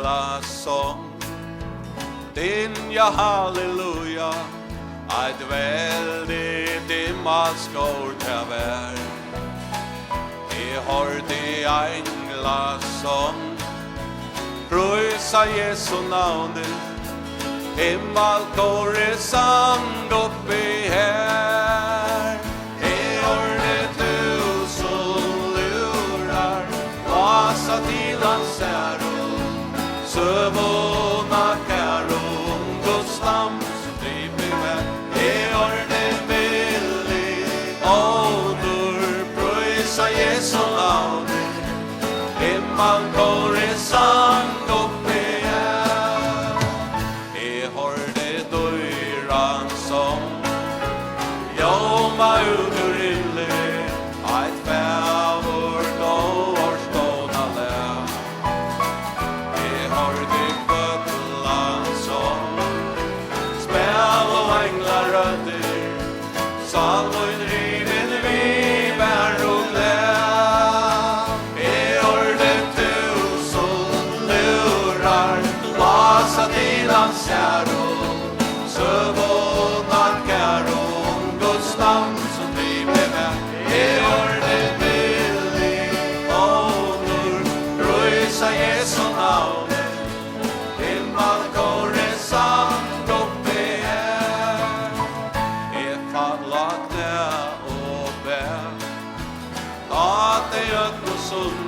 englasång. Dinja halleluja, ett väldigt himmelskår till vär. I hörde englasång, pröjsa Jesu navnet. Himmelkåret sang upp i här. I hörde tusen lurar, vasa till hans äro. Sövåna käron, Guds namn som driver med. I hörde billig åter, pröjsa Jesu navnet. Himmelkåret sang upp i här. I hörde dörran som jomma ut ur ille, ett fävor då var ståna lä. I hörde kvötlan som spel och änglar rödder, salvoin riven vi bär och glä. I hörde tusen lurar, lasa till hans äro. Sövåna käron, Guds namn som vi blev med. I hörde billig åter, pröjsa Jesu navnet. Himmelkåret sang upp i här. I fallakne och bär, att det gött och sunt.